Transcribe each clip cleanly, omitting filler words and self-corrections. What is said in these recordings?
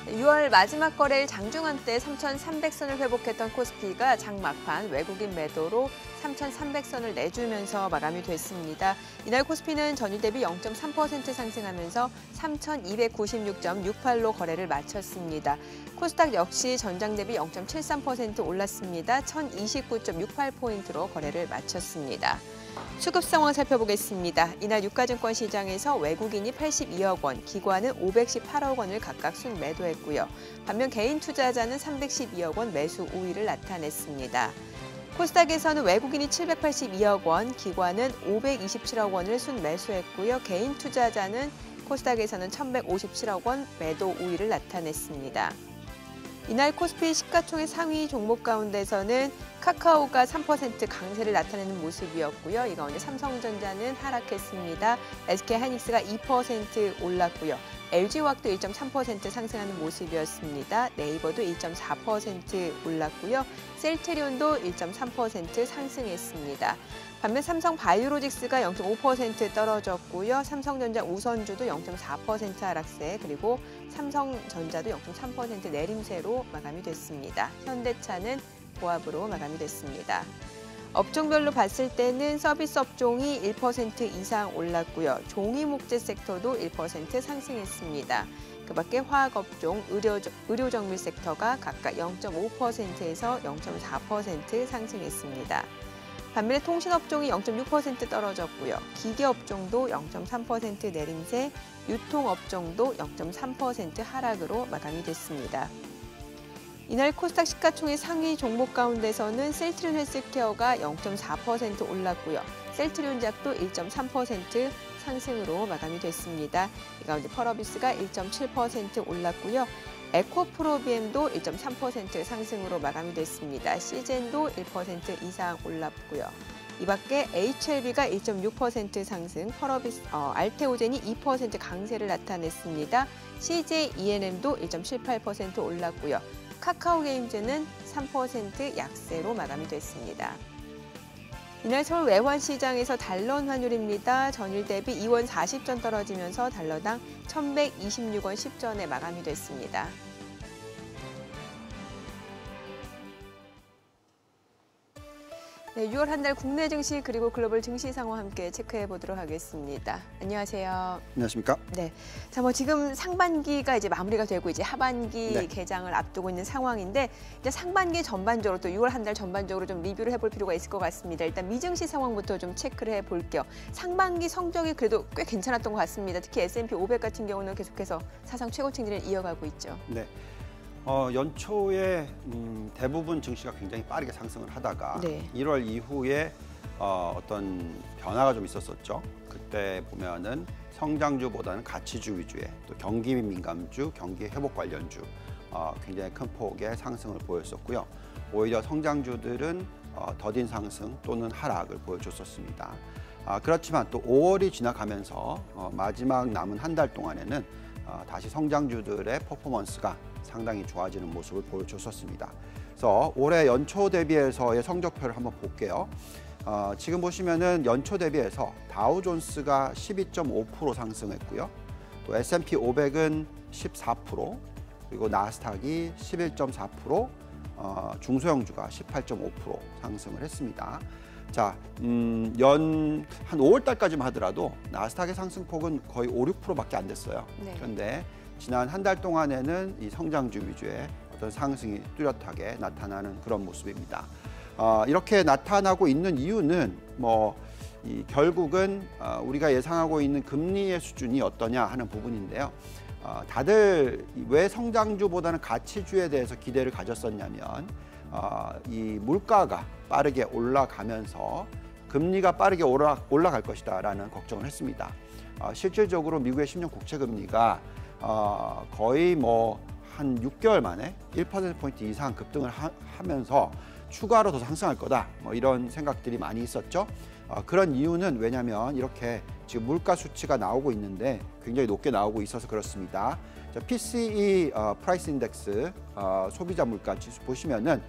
6월 마지막 거래일 장중한때 3,300선을 회복했던 코스피가 장 막판 외국인 매도로 3,300선을 내주면서 마감이 됐습니다. 이날 코스피는 전일 대비 0.3% 상승하면서 3,296.68로 거래를 마쳤습니다. 코스닥 역시 전장 대비 0.73% 올랐습니다. 1,029.68포인트로 거래를 마쳤습니다. 수급 상황 살펴보겠습니다. 이날 유가증권 시장에서 외국인이 82억 원, 기관은 518억 원을 각각 순매도했고요. 반면 개인 투자자는 312억 원 매수 우위를 나타냈습니다. 코스닥에서는 외국인이 782억 원, 기관은 527억 원을 순매수했고요. 개인 투자자는 코스닥에서는 1,157억 원 매도 우위를 나타냈습니다. 이날 코스피 시가총액 상위 종목 가운데서는 카카오가 3% 강세를 나타내는 모습이었고요. 이 가운데 삼성전자는 하락했습니다. SK하이닉스가 2% 올랐고요. LG화학도 1.3% 상승하는 모습이었습니다. 네이버도 1.4% 올랐고요. 셀트리온도 1.3% 상승했습니다. 반면 삼성바이오로직스가 0.5% 떨어졌고요. 삼성전자 우선주도 0.4% 하락세, 그리고 삼성전자도 0.3% 내림세로 마감이 됐습니다. 현대차는 보합으로 마감이 됐습니다. 업종별로 봤을 때는 서비스 업종이 1% 이상 올랐고요. 종이목재 섹터도 1% 상승했습니다. 그밖에 화학업종, 의료정밀 섹터가 각각 0.5%에서 0.4% 상승했습니다. 반면에 통신업종이 0.6% 떨어졌고요. 기계업종도 0.3% 내림세, 유통업종도 0.3% 하락으로 마감이 됐습니다. 이날 코스닥 시가총액 상위 종목 가운데서는 셀트리온 헬스케어가 0.4% 올랐고요. 셀트리온제약도 1.3% 상승으로 마감이 됐습니다. 이 가운데 펄어비스가 1.7% 올랐고요. 에코프로비엠도 1.3% 상승으로 마감이 됐습니다. 시젠도 1% 이상 올랐고요. 이 밖에 HLB가 1.6% 상승, 알테오젠이 2% 강세를 나타냈습니다. CJ ENM도 1.78% 올랐고요. 카카오게임즈는 3% 약세로 마감이 됐습니다. 이날 서울 외환시장에서 달러 환율입니다. 전일 대비 2원 40전 떨어지면서 달러당 1,126원 10전에 마감이 됐습니다. 네, 6월 한 달 국내 증시 그리고 글로벌 증시 상황 함께 체크해 보도록 하겠습니다. 안녕하세요. 안녕하십니까? 네, 자 지금 상반기가 이제 마무리가 되고 이제 하반기 네. 개장을 앞두고 있는 상황인데 이제 상반기 전반적으로 또 6월 한 달 전반적으로 좀 리뷰를 해볼 필요가 있을 것 같습니다. 일단 미증시 상황부터 좀 체크를 해볼게요. 상반기 성적이 그래도 꽤 괜찮았던 것 같습니다. 특히 S&P 500 같은 경우는 계속해서 사상 최고치를 이어가고 있죠. 네. 연초에 대부분 증시가 굉장히 빠르게 상승을 하다가 네. 1월 이후에 어떤 변화가 좀 있었었죠. 그때 보면은 성장주보다는 가치주 위주의 또 경기 민감주, 경기 회복 관련주 굉장히 큰 폭의 상승을 보였었고요. 오히려 성장주들은 더딘 상승 또는 하락을 보여줬었습니다. 그렇지만 또 5월이 지나가면서 마지막 남은 한 달 동안에는 다시 성장주들의 퍼포먼스가 상당히 좋아지는 모습을 보여줬었습니다. 그래서 올해 연초 대비해서의 성적표를 한번 볼게요. 지금 보시면은 연초 대비해서 다우존스가 12.5% 상승했고요. 또 S&P 500은 14%, 그리고 나스닥이 11.4%, 중소형주가 18.5% 상승을 했습니다. 자, 한 5월 달까지만 하더라도 나스닥의 상승폭은 거의 5, 6%밖에 안 됐어요. 네. 그런데 지난 한 달 동안에는 이 성장주 위주의 어떤 상승이 뚜렷하게 나타나는 그런 모습입니다. 이렇게 나타나고 있는 이유는 결국은 우리가 예상하고 있는 금리의 수준이 어떠냐 하는 부분인데요. 다들 왜 성장주보다는 가치주에 대해서 기대를 가졌었냐면 이 물가가 빠르게 올라가면서 금리가 빠르게 올라갈 것이다라는 걱정을 했습니다. 실질적으로 미국의 10년 국채 금리가 거의 한 6개월 만에 1%포인트 이상 급등을 하면서 추가로 더 상승할 거다. 이런 생각들이 많이 있었죠. 그런 이유는 왜냐하면 이렇게 지금 물가 수치가 나오고 있는데 굉장히 높게 나오고 있어서 그렇습니다. 자, PCE 프라이스 인덱스 소비자 물가 지수 보시면은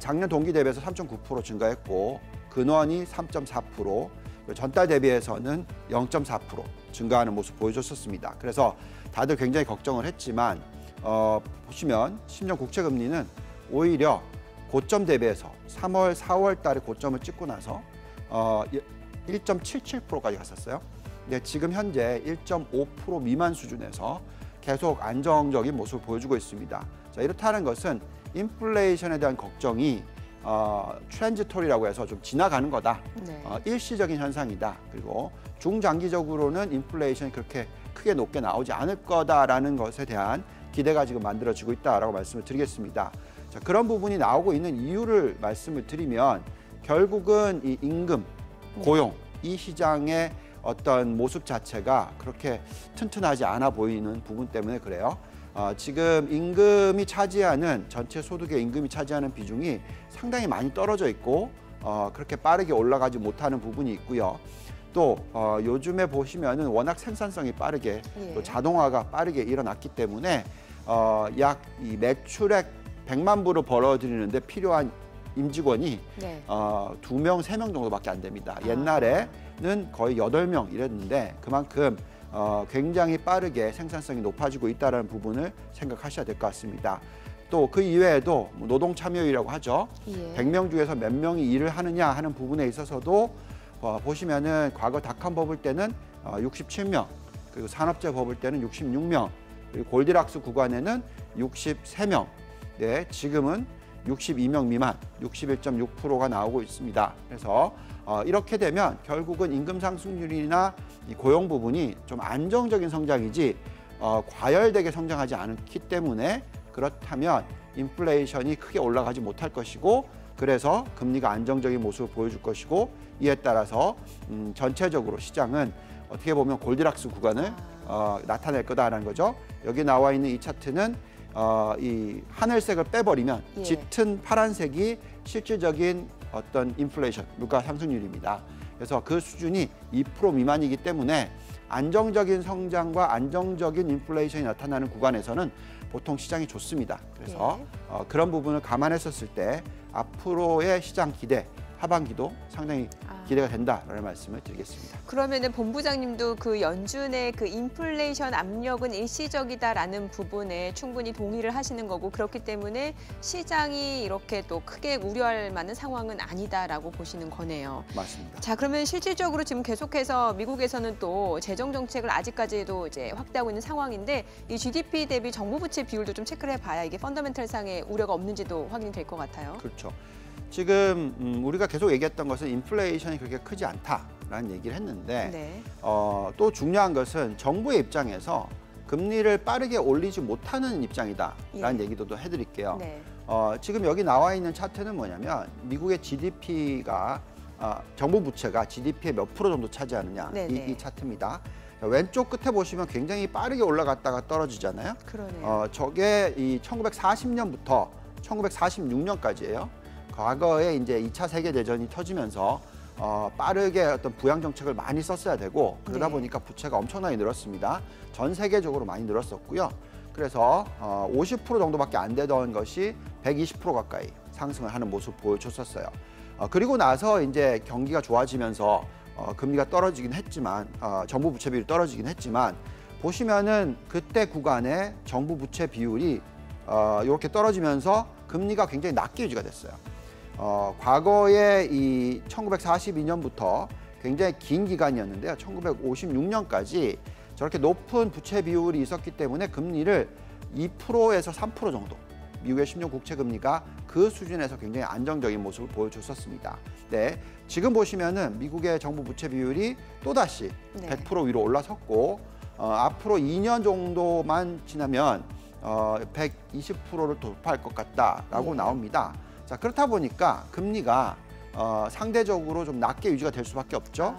작년 동기 대비해서 3.9% 증가했고 근원이 3.4%, 전달 대비해서는 0.4% 증가하는 모습 보여줬었습니다. 그래서 다들 굉장히 걱정을 했지만 보시면 10년 국채 금리는 오히려 고점 대비해서 3월, 4월 달에 고점을 찍고 나서 1.77%까지 갔었어요. 근데 지금 현재 1.5% 미만 수준에서 계속 안정적인 모습을 보여주고 있습니다. 자, 이렇다는 것은 인플레이션에 대한 걱정이 트랜지토리라고 해서 좀 지나가는 거다. 네. 일시적인 현상이다. 그리고 중장기적으로는 인플레이션이 그렇게 크게 높게 나오지 않을 거다라는 것에 대한 기대가 지금 만들어지고 있다라고 말씀을 드리겠습니다. 자, 그런 부분이 나오고 있는 이유를 말씀을 드리면 결국은 이 임금, 고용, 이 시장의 어떤 모습 자체가 그렇게 튼튼하지 않아 보이는 부분 때문에 그래요. 지금 임금이 차지하는 전체 소득의 임금이 차지하는 비중이 상당히 많이 떨어져 있고 그렇게 빠르게 올라가지 못하는 부분이 있고요. 또 요즘에 보시면은 워낙 생산성이 빠르게 또 자동화가 빠르게 일어났기 때문에 약 이 매출액 100만 불을 벌어들이는데 필요한 임직원이 네. 2명, 3명 정도밖에 안 됩니다. 옛날에는 거의 8명 이랬는데 그만큼 굉장히 빠르게 생산성이 높아지고 있다는 부분을 생각하셔야 될 것 같습니다. 또 그 이외에도 노동 참여율이라고 하죠. 100명 중에서 몇 명이 일을 하느냐 하는 부분에 있어서도 보시면은 과거 닷컴 버블 때는 67명, 그리고 산업재 버블 때는 66명, 그리고 골디락스 구간에는 63명, 네, 지금은 62명 미만, 61.6%가 나오고 있습니다. 그래서 이렇게 되면 결국은 임금 상승률이나 이 고용 부분이 좀 안정적인 성장이지 과열되게 성장하지 않기 때문에 그렇다면 인플레이션이 크게 올라가지 못할 것이고 그래서 금리가 안정적인 모습을 보여줄 것이고 이에 따라서 전체적으로 시장은 어떻게 보면 골디락스 구간을 나타낼 거다라는 거죠. 여기 나와 있는 이 차트는 이 하늘색을 빼버리면 짙은 파란색이 실질적인 어떤 인플레이션, 물가 상승률입니다. 그래서 그 수준이 2% 미만이기 때문에 안정적인 성장과 안정적인 인플레이션이 나타나는 구간에서는 보통 시장이 좋습니다. 그래서 그런 부분을 감안했었을 때 앞으로의 시장 기대, 하반기도 상당히 기대가 된다라는 말씀을 드리겠습니다. 그러면은 본부장님도 그 연준의 그 인플레이션 압력은 일시적이다라는 부분에 충분히 동의를 하시는 거고 그렇기 때문에 시장이 이렇게 또 크게 우려할 만한 상황은 아니다라고 보시는 거네요. 맞습니다. 자, 그러면 실질적으로 지금 계속해서 미국에서는 또 재정 정책을 아직까지도 이제 확대하고 있는 상황인데 이 GDP 대비 정부 부채 비율도 좀 체크를 해봐야 이게 펀더멘털상의 우려가 없는지도 확인이 될 것 같아요. 그렇죠. 지금 우리가 계속 얘기했던 것은 인플레이션이 그렇게 크지 않다라는 얘기를 했는데 또 중요한 것은 정부의 입장에서 금리를 빠르게 올리지 못하는 입장이다라는 얘기도 또 해드릴게요. 지금 여기 나와 있는 차트는 뭐냐면 미국의 GDP가 정부 부채가 GDP의 몇 프로 정도 차지하느냐 이 차트입니다. 왼쪽 끝에 보시면 굉장히 빠르게 올라갔다가 떨어지잖아요. 그러네요. 저게 이 1940년부터 1946년까지예요. 과거에 이제 2차 세계대전이 터지면서 빠르게 어떤 부양 정책을 많이 썼어야 되고 그러다 보니까 부채가 엄청나게 늘었습니다. 전 세계적으로 많이 늘었었고요. 그래서 50% 정도밖에 안 되던 것이 120% 가까이 상승을 하는 모습 보여줬었어요. 그리고 나서 이제 경기가 좋아지면서 금리가 떨어지긴 했지만 정부 부채 비율이 떨어지긴 했지만 보시면은 그때 구간에 정부 부채 비율이 이렇게 떨어지면서 금리가 굉장히 낮게 유지가 됐어요. 과거에 이 1942년부터 굉장히 긴 기간이었는데요. 1956년까지 저렇게 높은 부채 비율이 있었기 때문에 금리를 2%에서 3% 정도 미국의 10년 국채 금리가 그 수준에서 굉장히 안정적인 모습을 보여줬었습니다. 네, 지금 보시면은 미국의 정부 부채 비율이 또다시 100% 위로 올라섰고 앞으로 2년 정도만 지나면 120%를 돌파할 것 같다라고 나옵니다. 자, 그렇다 보니까 금리가 상대적으로 좀 낮게 유지가 될 수밖에 없죠.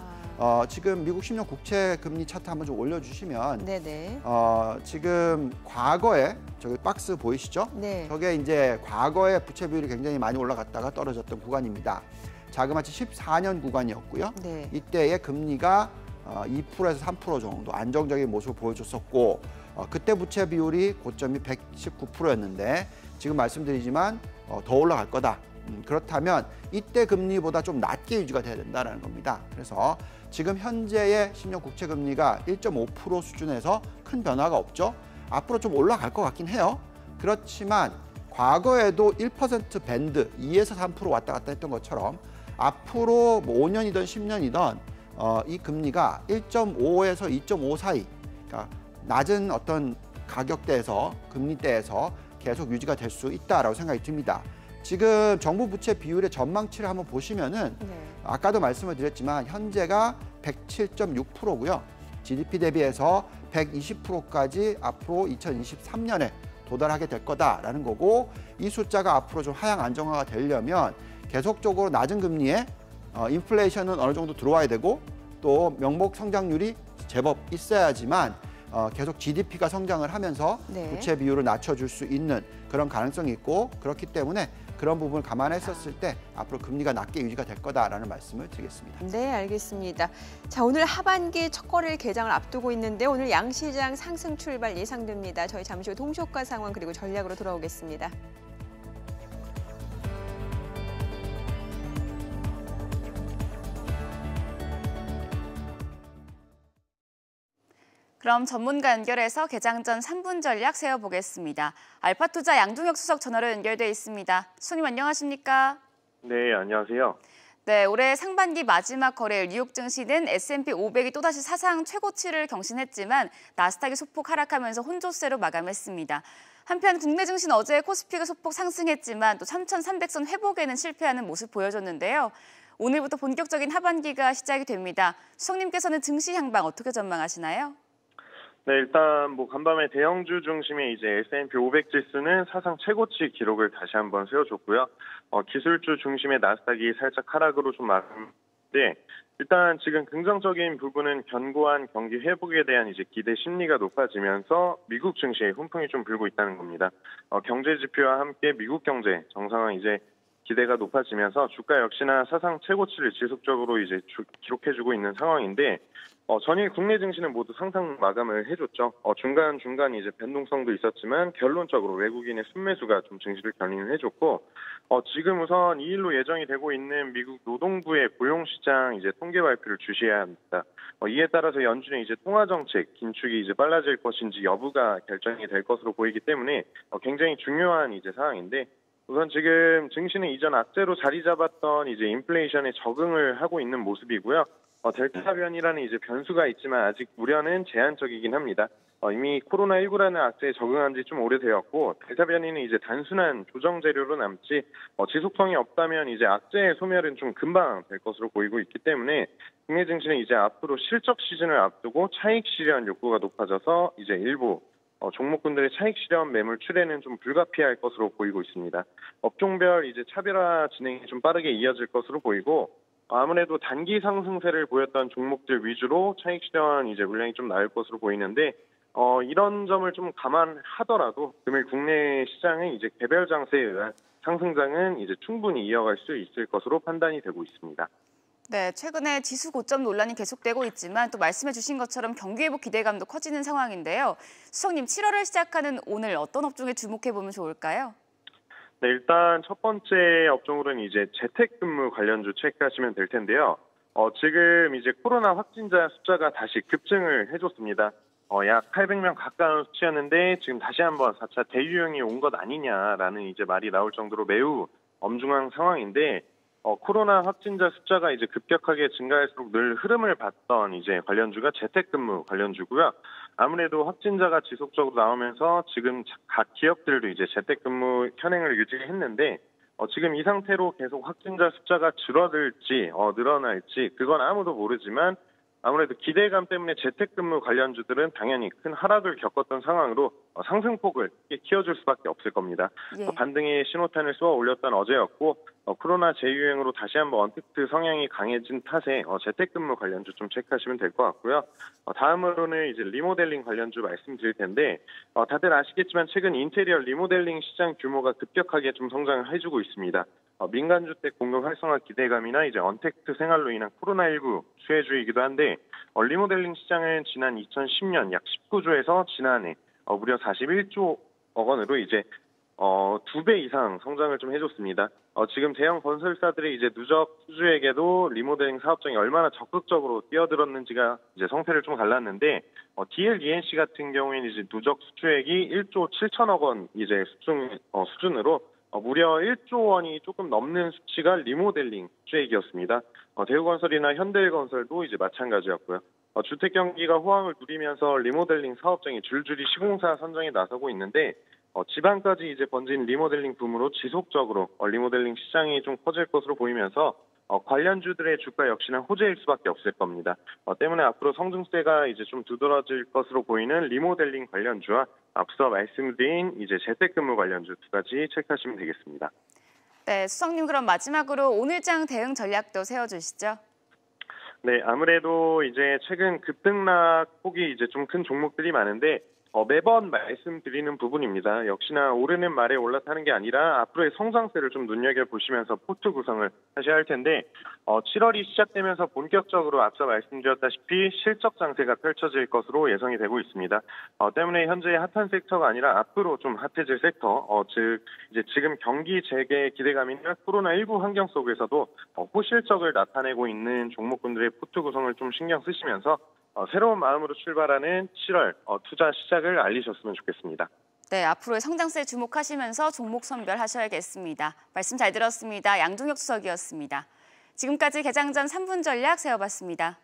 지금 미국 10년 국채 금리 차트 한번 좀 올려주시면 지금 과거에 저기 박스 보이시죠? 저게 이제 과거에 부채 비율이 굉장히 많이 올라갔다가 떨어졌던 구간입니다. 자그마치 14년 구간이었고요. 이때의 금리가 2%에서 3% 정도 안정적인 모습을 보여줬었고 그때 부채 비율이 고점이 119%였는데 지금 말씀드리지만 더 올라갈 거다. 그렇다면 이때 금리보다 좀 낮게 유지가 돼야 된다는 겁니다. 그래서 지금 현재의 10년 국채 금리가 1.5% 수준에서 큰 변화가 없죠. 앞으로 좀 올라갈 것 같긴 해요. 그렇지만 과거에도 1% 밴드 2에서 3% 왔다 갔다 했던 것처럼 앞으로 뭐 5년이든 10년이든 이 금리가 1.5에서 2.5 사이, 그러니까 낮은 어떤 가격대에서 금리대에서 계속 유지가 될 수 있다라고 생각이 듭니다. 지금 정부 부채 비율의 전망치를 한번 보시면은 아까도 말씀을 드렸지만 현재가 107.6%고요. GDP 대비해서 120%까지 앞으로 2023년에 도달하게 될 거다라는 거고, 이 숫자가 앞으로 좀 하향 안정화가 되려면 계속적으로 낮은 금리에 인플레이션은 어느 정도 들어와야 되고, 또 명목 성장률이 제법 있어야지만 계속 GDP가 성장을 하면서 부채 비율을 낮춰줄 수 있는 그런 가능성이 있고, 그렇기 때문에 그런 부분을 감안했었을 때 앞으로 금리가 낮게 유지가 될 거다라는 말씀을 드리겠습니다. 네, 알겠습니다. 자, 오늘 하반기 첫 거래일 개장을 앞두고 있는데 오늘 양시장 상승 출발 예상됩니다. 저희 잠시 후 동시효과 상황 그리고 전략으로 돌아오겠습니다. 그럼 전문가 연결해서 개장 전 3분 전략 세워보겠습니다. 알파투자 양동혁 수석 전화로 연결돼 있습니다. 수석님 안녕하십니까? 네, 안녕하세요. 네, 올해 상반기 마지막 거래일 뉴욕 증시는 S&P 500이 또다시 사상 최고치를 경신했지만 나스닥이 소폭 하락하면서 혼조세로 마감했습니다. 한편 국내 증시는 어제 코스피가 소폭 상승했지만 또 3,300선 회복에는 실패하는 모습 보여줬는데요. 오늘부터 본격적인 하반기가 시작이 됩니다. 수석님께서는 증시 향방 어떻게 전망하시나요? 네, 일단 뭐 간밤에 대형주 중심의 이제 S&P 500 지수는 사상 최고치 기록을 다시 한번 세워줬고요. 기술주 중심의 나스닥이 살짝 하락으로 좀 막는데, 일단 지금 긍정적인 부분은 견고한 경기 회복에 대한 이제 기대 심리가 높아지면서 미국 증시에 훈풍이 좀 불고 있다는 겁니다. 경제 지표와 함께 미국 경제 정상화 이제 기대가 높아지면서 주가 역시나 사상 최고치를 지속적으로 이제 기록해주고 있는 상황인데, 전일 국내 증시는 모두 상승 마감을 해줬죠. 중간중간 이제 변동성도 있었지만 결론적으로 외국인의 순매수가 좀 증시를 견인을 해줬고, 지금 우선 2일로 예정이 되고 있는 미국 노동부의 고용시장 이제 통계 발표를 주시해야 합니다. 이에 따라서 연준의 이제 통화정책 긴축이 이제 빨라질 것인지 여부가 결정이 될 것으로 보이기 때문에 굉장히 중요한 이제 상황인데, 우선 지금 증시는 이전 악재로 자리 잡았던 이제 인플레이션에 적응을 하고 있는 모습이고요. 델타 변이라는 이제 변수가 있지만 아직 우려는 제한적이긴 합니다. 이미 코로나19라는 악재에 적응한 지 좀 오래되었고, 델타 변이는 이제 단순한 조정 재료로 남지 지속성이 없다면 이제 악재의 소멸은 좀 금방 될 것으로 보이고 있기 때문에 국내 증시는 이제 앞으로 실적 시즌을 앞두고 차익 실현 욕구가 높아져서 이제 일부 종목군들의 차익 실현 매물 출회는 좀 불가피할 것으로 보이고 있습니다. 업종별 이제 차별화 진행이 좀 빠르게 이어질 것으로 보이고, 아무래도 단기 상승세를 보였던 종목들 위주로 차익 실현 이제 물량이 좀 나올 것으로 보이는데, 이런 점을 좀 감안하더라도 금일 국내 시장의 이제 개별 장세에 의한 상승장은 이제 충분히 이어갈 수 있을 것으로 판단이 되고 있습니다. 네, 최근에 지수 고점 논란이 계속되고 있지만 또 말씀해 주신 것처럼 경기 회복 기대감도 커지는 상황인데요. 수석님, 7월을 시작하는 오늘 어떤 업종에 주목해 보면 좋을까요? 네, 일단 첫 번째 업종으로는 이제 재택근무 관련주 체크하시면 될 텐데요. 지금 이제 코로나 확진자 숫자가 다시 급증을 해줬습니다. 약 800명 가까운 수치였는데 지금 다시 한번 4차 대유행이 온 것 아니냐라는 이제 말이 나올 정도로 매우 엄중한 상황인데, 코로나 확진자 숫자가 이제 급격하게 증가할수록 늘 흐름을 봤던 이제 관련주가 재택근무 관련주고요. 아무래도 확진자가 지속적으로 나오면서 지금 각 기업들도 이제 재택근무 현행을 유지했는데, 지금 이 상태로 계속 확진자 숫자가 줄어들지 늘어날지 그건 아무도 모르지만, 아무래도 기대감 때문에 재택근무 관련주들은 당연히 큰 하락을 겪었던 상황으로 상승폭을 키워줄 수밖에 없을 겁니다. 예. 반등의 신호탄을 쏘아 올렸던 어제였고, 코로나 재유행으로 다시 한번 언택트 성향이 강해진 탓에 재택근무 관련주 좀 체크하시면 될 것 같고요. 다음으로는 이제 리모델링 관련주 말씀드릴 텐데, 다들 아시겠지만 최근 인테리어 리모델링 시장 규모가 급격하게 좀 성장을 해주고 있습니다. 민간주택 공급 활성화 기대감이나 이제 언택트 생활로 인한 코로나19 수혜주이기도 한데, 리모델링 시장은 지난 2010년 약 19조에서 지난해 무려 41조 원으로 이제 2배 이상 성장을 좀 해줬습니다. 지금 대형 건설사들이 이제 누적 수주에게도 리모델링 사업장이 얼마나 적극적으로 뛰어들었는지가 이제 성패를 좀 갈랐는데, DLENC 같은 경우에는 이제 누적 수주액이 1조 7천억 원 이제 수준으로 무려 1조 원이 조금 넘는 수치가 리모델링 수주액이었습니다. 대우건설이나 현대건설도 이제 마찬가지였고요. 주택 경기가 호황을 누리면서 리모델링 사업장이 줄줄이 시공사 선정에 나서고 있는데, 지방까지 이제 번진 리모델링 붐으로 지속적으로 리모델링 시장이 좀 커질 것으로 보이면서 관련주들의 주가 역시나 호재일 수밖에 없을 겁니다. 때문에 앞으로 성증세가 이제 좀 두드러질 것으로 보이는 리모델링 관련주와 앞서 말씀드린 이제 재택근무 관련주 두 가지 체크하시면 되겠습니다. 네, 수석님 그럼 마지막으로 오늘장 대응 전략도 세워주시죠. 네, 아무래도 이제 최근 급등락 폭이 이제 좀 큰 종목들이 많은데 매번 말씀드리는 부분입니다. 역시나 오르는 말에 올라타는 게 아니라 앞으로의 성장세를 좀 눈여겨보시면서 포트 구성을 하셔야 할 텐데 7월이 시작되면서 본격적으로 앞서 말씀드렸다시피 실적 장세가 펼쳐질 것으로 예상이 되고 있습니다. 때문에 현재 핫한 섹터가 아니라 앞으로 좀 핫해질 섹터, 즉 이제 지금 경기 재개 기대감이나 코로나19 환경 속에서도 호실적을 나타내고 있는 종목군들의 포트 구성을 좀 신경 쓰시면서 새로운 마음으로 출발하는 7월 투자 시작을 알리셨으면 좋겠습니다. 네, 앞으로의 성장세에 주목하시면서 종목 선별하셔야겠습니다. 말씀 잘 들었습니다. 양종혁 수석이었습니다. 지금까지 개장 전 3분 전략 세워봤습니다.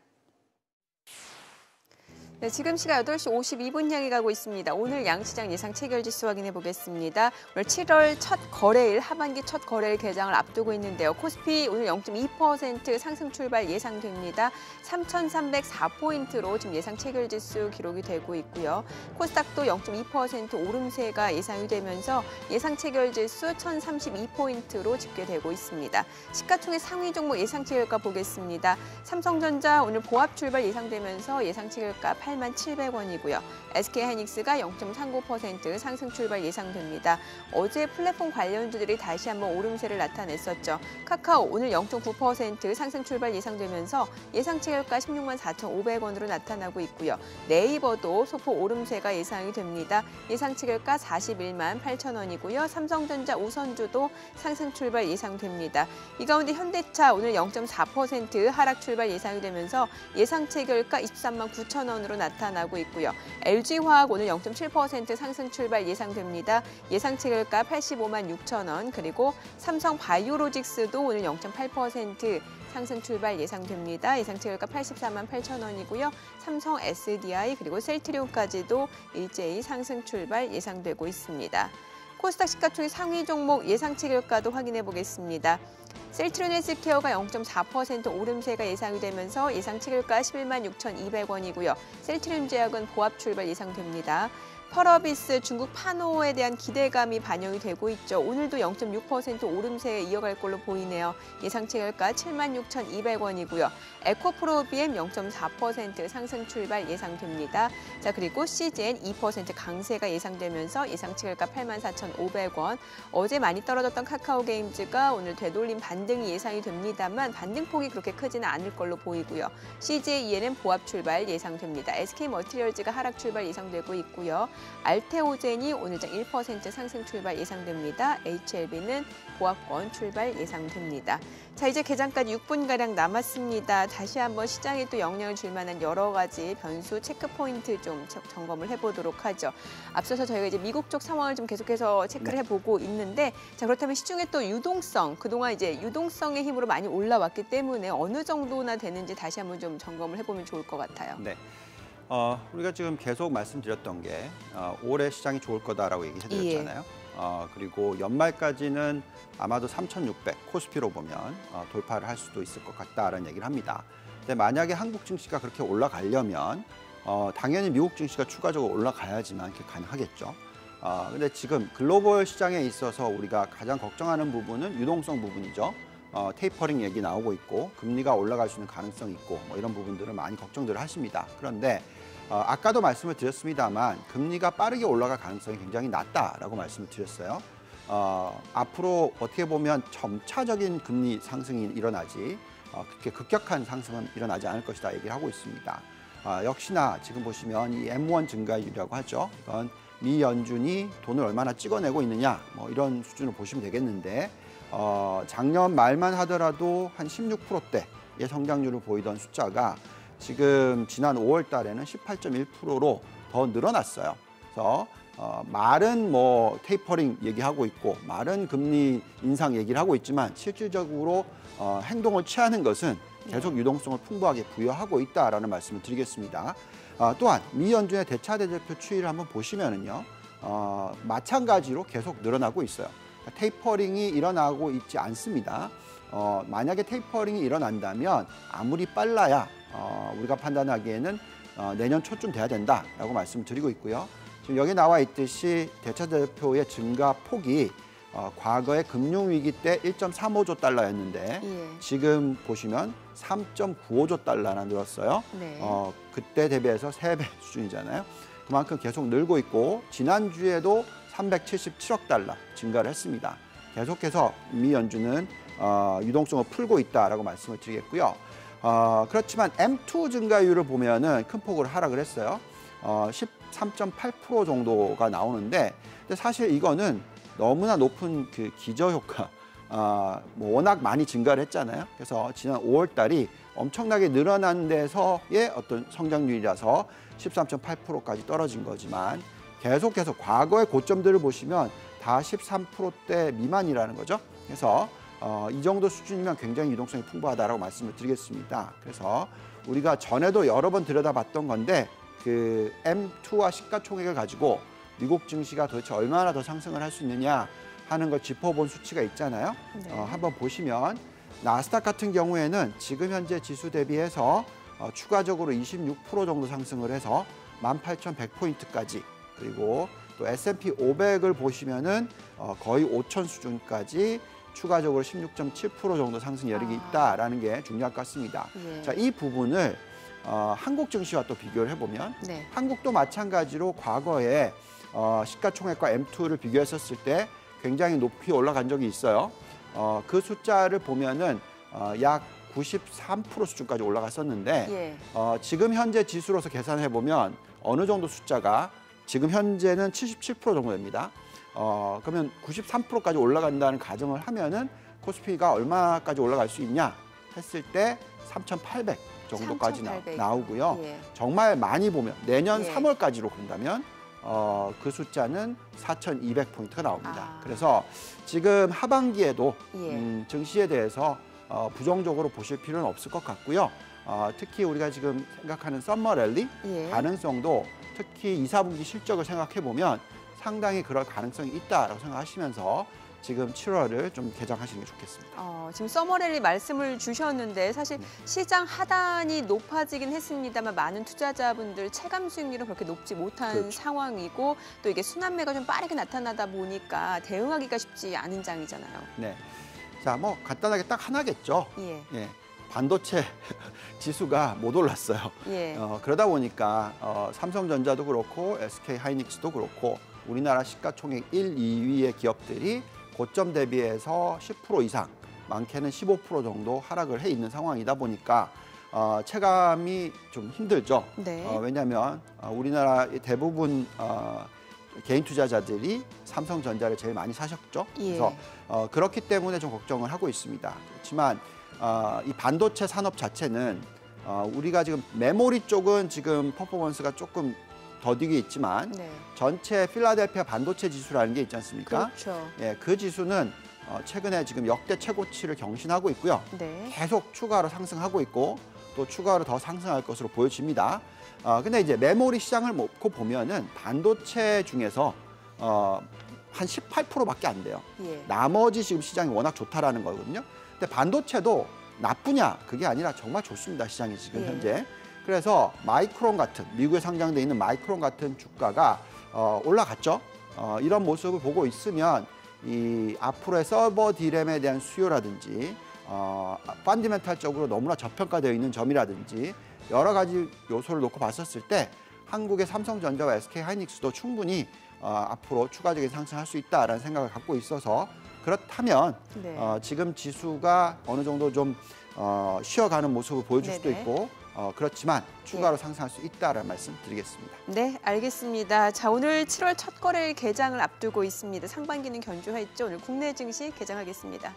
네, 지금 시각 8시 52분 향해 가고 있습니다. 오늘 양시장 예상 체결지수 확인해 보겠습니다. 오늘 7월 첫 거래일, 하반기 첫 거래일 개장을 앞두고 있는데요. 코스피 오늘 0.2% 상승 출발 예상됩니다. 3,304포인트로 지금 예상 체결지수 기록이 되고 있고요. 코스닥도 0.2% 오름세가 예상이 되면서 예상 체결지수 1,032포인트로 집계되고 있습니다. 시가총액 상위 종목 예상 체결가 보겠습니다. 삼성전자 오늘 보합 출발 예상되면서 예상 체결가 87,700원이고요. SK하이닉스가 0.39% 상승 출발 예상됩니다. 어제 플랫폼 관련주들이 다시 한번 오름세를 나타냈었죠. 카카오 오늘 0.9% 상승 출발 예상되면서 예상 체결가 164,500원으로 나타나고 있고요. 네이버도 소폭 오름세가 예상이 됩니다. 예상 체결가 418,000원이고요. 삼성전자 우선주도 상승 출발 예상됩니다. 이 가운데 현대차 오늘 0.4% 하락 출발 예상이 되면서 예상 체결가 239,000원으로 나타나고 있고요. LG화학 오늘 0.7% 상승 출발 예상됩니다. 예상 체결가 856,000원, 그리고 삼성바이오로직스도 오늘 0.8% 상승 출발 예상됩니다. 예상 체결가 848,000원이고요. 삼성 SDI 그리고 셀트리온까지도 일제히 상승 출발 예상되고 있습니다. 코스닥 시가총액 상위 종목 예상 체결가도 확인해 보겠습니다. 셀트리온 헬스케어가 0.4% 오름세가 예상이 되면서 예상 체결가 116,200원이고요. 셀트리온 제약은 보합 출발 예상됩니다. 펄어비스 중국 파노에 대한 기대감이 반영이 되고 있죠. 오늘도 0.6% 오름세에 이어갈 걸로 보이네요. 예상 체결가 76,200원이고요. 에코프로비엠 0.4% 상승 출발 예상됩니다. 자, 그리고 CGN 2% 강세가 예상되면서 예상 체결가 84,500원. 어제 많이 떨어졌던 카카오게임즈가 오늘 되돌림 반등이 예상이 됩니다만 반등폭이 그렇게 크지는 않을 걸로 보이고요. CJEN은 보합 출발 예상됩니다. SK머티리얼즈가 하락 출발 예상되고 있고요. 알테오젠이 오늘장 1% 상승 출발 예상됩니다. HLB는 보합권 출발 예상됩니다. 자, 이제 개장까지 6분가량 남았습니다. 다시 한번 시장에 또 영향을 줄 만한 여러 가지 변수 체크 포인트 좀 점검을 해보도록 하죠. 앞서서 저희가 이제 미국 쪽 상황을 좀 계속해서 체크를 해보고 있는데, 자, 그렇다면 시중에 또 유동성, 그동안 이제 유동성의 힘으로 많이 올라왔기 때문에 어느 정도나 되는지 다시 한번 좀 점검을 해보면 좋을 것 같아요. 네. 우리가 지금 계속 말씀드렸던 게 올해 시장이 좋을 거다라고 얘기해드렸잖아요. 그리고 연말까지는 아마도 3,600 코스피로 보면 돌파를 할 수도 있을 것 같다라는 얘기를 합니다. 근데 만약에 한국 증시가 그렇게 올라가려면 당연히 미국 증시가 추가적으로 올라가야지만 그게 가능하겠죠. 근데 지금 글로벌 시장에 있어서 우리가 가장 걱정하는 부분은 유동성 부분이죠. 테이퍼링 얘기 나오고 있고 금리가 올라갈 수 있는 가능성이 있고 뭐 이런 부분들을 많이 걱정들을 하십니다. 그런데 아까도 말씀을 드렸습니다만 금리가 빠르게 올라갈 가능성이 굉장히 낮다라고 말씀을 드렸어요. 앞으로 어떻게 보면 점차적인 금리 상승이 일어나지 그렇게 급격한 상승은 일어나지 않을 것이다 얘기를 하고 있습니다. 역시나 지금 보시면 이 M1 증가율이라고 하죠. 이건 미 연준이 돈을 얼마나 찍어내고 있느냐 뭐 이런 수준으로 보시면 되겠는데 작년 말만 하더라도 한 16%대의 성장률을 보이던 숫자가 지금 지난 5월 달에는 18.1%로 더 늘어났어요. 그래서 말은 뭐 테이퍼링 얘기하고 있고 말은 금리 인상 얘기를 하고 있지만 실질적으로 행동을 취하는 것은 계속 유동성을 풍부하게 부여하고 있다라는 말씀을 드리겠습니다. 또한 미 연준의 대차대조표 추이를 한번 보시면은요, 마찬가지로 계속 늘어나고 있어요. 그러니까 테이퍼링이 일어나고 있지 않습니다. 만약에 테이퍼링이 일어난다면 아무리 빨라야 우리가 판단하기에는 내년 초쯤 돼야 된다라고 말씀을 드리고 있고요. 지금 여기 나와 있듯이 대차대조표의 증가 폭이 과거의 금융위기 때 1.35조 달러였는데 지금 보시면 3.95조 달러나 늘었어요. 네. 그때 대비해서 3배 수준이잖아요. 그만큼 계속 늘고 있고 지난주에도 377억 달러 증가를 했습니다. 계속해서 미 연준은 유동성을 풀고 있다라고 말씀을 드리겠고요. 그렇지만 M2 증가율을 보면은 큰 폭으로 하락을 했어요. 13.8% 정도가 나오는데 근데 사실 이거는 너무나 높은 그 기저효과, 뭐 워낙 많이 증가를 했잖아요. 그래서 지난 5월 달이 엄청나게 늘어난 데서의 어떤 성장률이라서 13.8%까지 떨어진 거지만 계속해서 과거의 고점들을 보시면 다 13%대 미만이라는 거죠. 그래서 이 정도 수준이면 굉장히 유동성이 풍부하다라고 말씀을 드리겠습니다. 그래서 우리가 전에도 여러 번 들여다봤던 건데 그 M2와 시가총액을 가지고 미국 증시가 도대체 얼마나 더 상승을 할 수 있느냐 하는 걸 짚어본 수치가 있잖아요. 네. 한번 보시면 나스닥 같은 경우에는 지금 현재 지수 대비해서 추가적으로 26% 정도 상승을 해서 18,100포인트까지 그리고 또 S&P 500을 보시면은 거의 5,000 수준까지 추가적으로 16.7% 정도 상승 여력이 있다라는 게 중요할 것 같습니다. 예. 자, 이 부분을 한국 증시와 또 비교를 해보면 네. 한국도 마찬가지로 과거에 시가총액과 M2를 비교했었을 때 굉장히 높이 올라간 적이 있어요. 그 숫자를 보면은 약 93% 수준까지 올라갔었는데 예. 지금 현재 지수로서 계산해 보면 어느 정도 숫자가 지금 현재는 77% 정도 됩니다. 그러면 93%까지 올라간다는 가정을 하면은 코스피가 얼마까지 올라갈 수 있냐 했을 때 3,800 정도까지 3,800. 나오고요. 예. 정말 많이 보면 내년 예. 3월까지로 본다면 그 숫자는 4,200포인트가 나옵니다. 아. 그래서 지금 하반기에도 예. 증시에 대해서 부정적으로 보실 필요는 없을 것 같고요. 특히 우리가 지금 생각하는 썸머 랠리 예. 가능성도 특히 2, 4분기 실적을 생각해 보면 상당히 그럴 가능성이 있다라고 생각하시면서 지금 7월을 좀 개장하시는 게 좋겠습니다. 지금 서머랠리 말씀을 주셨는데 사실 시장 하단이 높아지긴 했습니다만 많은 투자자분들 체감 수익률은 그렇게 높지 못한 그렇죠. 상황이고 또 이게 순환매가 좀 빠르게 나타나다 보니까 대응하기가 쉽지 않은 장이잖아요. 네. 자, 뭐 간단하게 딱 하나겠죠. 예. 예. 반도체 지수가 못 올랐어요. 예. 그러다 보니까 삼성전자도 그렇고 SK 하이닉스도 그렇고 우리나라 시가총액 1, 2위의 기업들이 고점 대비해서 10% 이상, 많게는 15% 정도 하락을 해 있는 상황이다 보니까 체감이 좀 힘들죠. 네. 왜냐하면 우리나라 대부분 개인 투자자들이 삼성전자를 제일 많이 사셨죠. 예. 그래서 그렇기 때문에 좀 걱정을 하고 있습니다. 그렇지만 이 반도체 산업 자체는 우리가 지금 메모리 쪽은 지금 퍼포먼스가 조금 더디게 있지만 네. 전체 필라델피아 반도체 지수라는 게 있지 않습니까? 그렇죠. 예, 그 지수는 최근에 지금 역대 최고치를 경신하고 있고요. 네. 계속 추가로 상승하고 있고 또 추가로 더 상승할 것으로 보여집니다. 근데 이제 메모리 시장을 놓고 보면은 반도체 중에서 한 18%밖에 안 돼요. 예. 나머지 지금 시장이 워낙 좋다라는 거거든요. 근데 반도체도 나쁘냐 그게 아니라 정말 좋습니다. 시장이 지금 예. 현재. 그래서 마이크론 같은 미국에 상장돼 있는 마이크론 같은 주가가 올라갔죠. 이런 모습을 보고 있으면 이 앞으로의 서버 디램에 대한 수요라든지 펀디멘탈적으로 너무나 저평가되어 있는 점이라든지 여러 가지 요소를 놓고 봤었을 때 한국의 삼성전자와 SK 하이닉스도 충분히 앞으로 추가적인 상승할 수 있다라는 생각을 갖고 있어서 그렇다면 네. 지금 지수가 어느 정도 좀 쉬어가는 모습을 보여줄 수도 네네. 있고 그렇지만 추가로 상승할 수 있다라는 말씀 드리겠습니다. 네, 알겠습니다. 자, 오늘 7월 첫 거래일 개장을 앞두고 있습니다. 상반기는 견조했죠. 오늘 국내 증시 개장하겠습니다.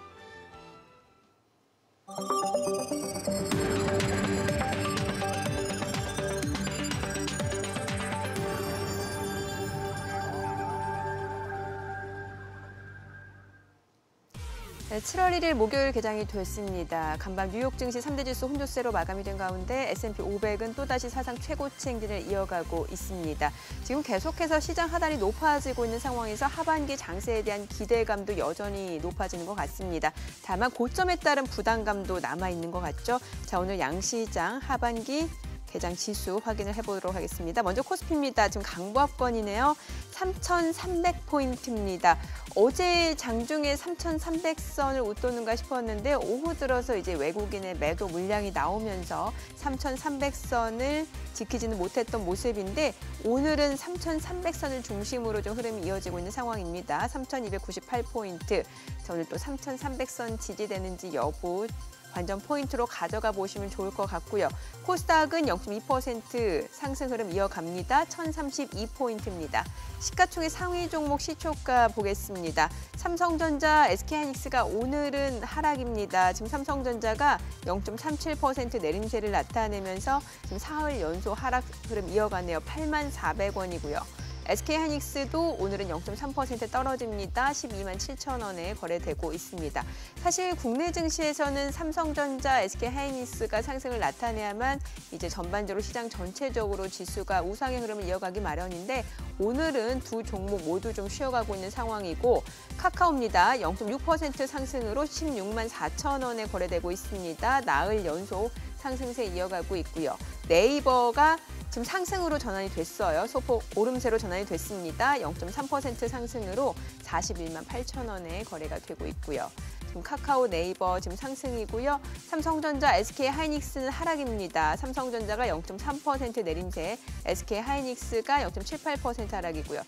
네, 7월 1일 목요일 개장이 됐습니다. 간밤 뉴욕 증시 3대 지수 혼조세로 마감이 된 가운데 S&P 500은 또다시 사상 최고치 행진을 이어가고 있습니다. 지금 계속해서 시장 하단이 높아지고 있는 상황에서 하반기 장세에 대한 기대감도 여전히 높아지는 것 같습니다. 다만 고점에 따른 부담감도 남아있는 것 같죠. 자, 오늘 양시장 하반기 개장 지수 확인을 해보도록 하겠습니다. 먼저 코스피입니다. 지금 강보합권이네요. 3,300포인트입니다. 어제 장중에 3,300선을 웃도는가 싶었는데 오후 들어서 이제 외국인의 매도 물량이 나오면서 3,300선을 지키지는 못했던 모습인데 오늘은 3,300선을 중심으로 좀 흐름이 이어지고 있는 상황입니다. 3,298포인트. 자, 오늘 또 3,300선 지지되는지 여부 관전 포인트로 가져가 보시면 좋을 것 같고요. 코스닥은 0.2% 상승 흐름 이어갑니다. 1032포인트입니다. 시가총액 상위 종목 시초가 보겠습니다. 삼성전자, SK하이닉스가 오늘은 하락입니다. 지금 삼성전자가 0.37% 내림세를 나타내면서 지금 사흘 연속 하락 흐름 이어가네요. 84,400원이고요. SK하이닉스도 오늘은 0.3% 떨어집니다. 12만 7천 원에 거래되고 있습니다. 사실 국내 증시에서는 삼성전자, SK하이닉스가 상승을 나타내야만 이제 전반적으로 시장 전체적으로 지수가 우상의 흐름을 이어가기 마련인데 오늘은 두 종목 모두 좀 쉬어가고 있는 상황이고 카카오입니다. 0.6% 상승으로 16만 4천 원에 거래되고 있습니다. 나흘 연속 상승세 이어가고 있고요. 네이버가 지금 상승으로 전환이 됐어요. 소폭 오름세로 전환이 됐습니다. 0.3% 상승으로 41만 8천 원에 거래가 되고 있고요. 지금 카카오, 네이버 지금 상승이고요. 삼성전자, SK하이닉스는 하락입니다. 삼성전자가 0.3% 내림세, SK하이닉스가 0.78% 하락이고요.